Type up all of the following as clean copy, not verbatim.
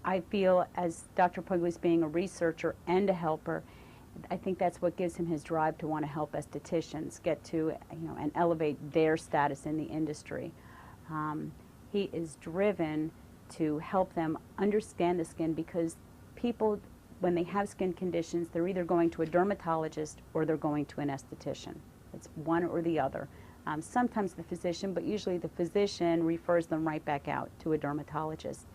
I feel, as Dr. Pugley's being a researcher and a helper, I think that's what gives him his drive to want to help estheticians get to, and elevate their status in the industry. He is driven to help them understand the skin, because people, when they have skin conditions, they're either going to a dermatologist or they're going to an esthetician. It's one or the other. Sometimes the physician, but usually the physician refers them right back out to a dermatologist.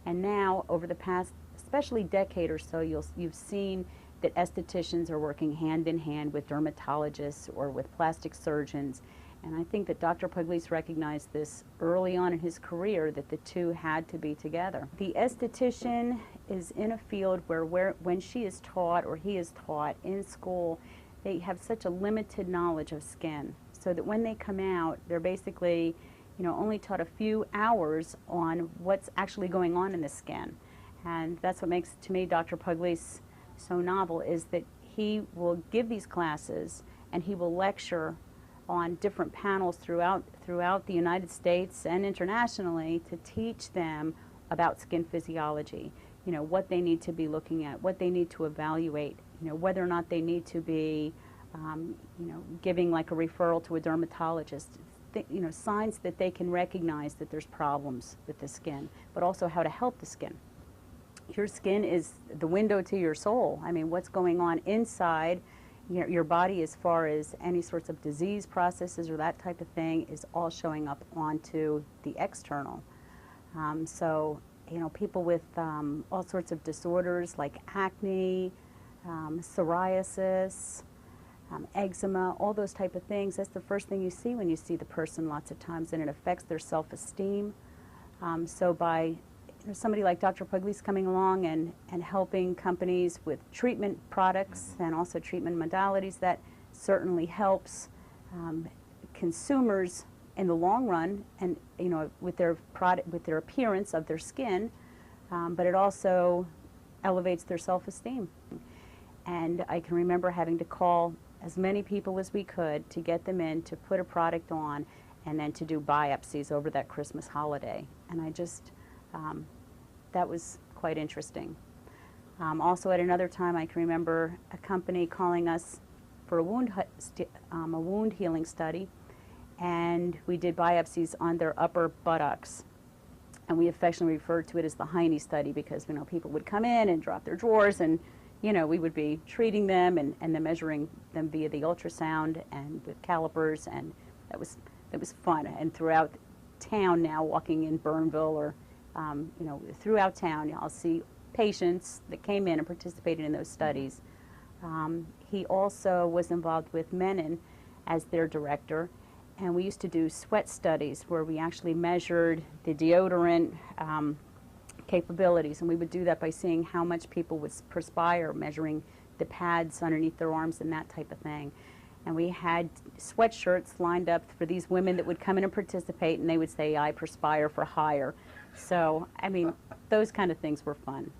And now, over the past, especially decade or so, you've seen that estheticians are working hand in hand with dermatologists or with plastic surgeons. And I think that Dr. Pugley's recognized this early on in his career, that the two had to be together. The esthetician is in a field where when she is taught or he is taught in school, they have such a limited knowledge of skin, so that when they come out, they're basically only taught a few hours on what's actually going on in the skin. And that's what makes, to me, Dr. Pugley's so novel, is that he will give these classes and he will lecture on different panels throughout the United States and internationally to teach them about skin physiology, what they need to be looking at, what they need to evaluate, whether or not they need to be giving like a referral to a dermatologist, signs that they can recognize that there's problems with the skin, but also how to help the skin. Your skin is the window to your soul. I mean, what's going on inside your body as far as any sorts of disease processes or that type of thing is all showing up onto the external. So, people with all sorts of disorders like acne, psoriasis, eczema, all those type of things, that's the first thing you see when you see the person lots of times, and it affects their self-esteem. So by somebody like Dr. Pugley's coming along and helping companies with treatment products and also treatment modalities, that certainly helps consumers in the long run, and with their product, with their appearance of their skin, but it also elevates their self-esteem. And I can remember having to call as many people as we could to get them in to put a product on, and then to do biopsies over that Christmas holiday. And I just, that was quite interesting. Also at another time, I can remember a company calling us for a wound healing study, and we did biopsies on their upper buttocks. And we affectionately referred to it as the Heine study, because people would come in and drop their drawers, and we would be treating them and then measuring them via the ultrasound and with calipers, and that was fun. And throughout town now, walking in Burnville or throughout town, I'll see patients that came in and participated in those studies. He also was involved with Menon as their director, and we used to do sweat studies where we actually measured the deodorant capabilities, and we would do that by seeing how much people would perspire, measuring the pads underneath their arms and that type of thing. And we had sweatshirts lined up for these women that would come in and participate, and they would say, "I perspire for hire." So, I mean, those kind of things were fun.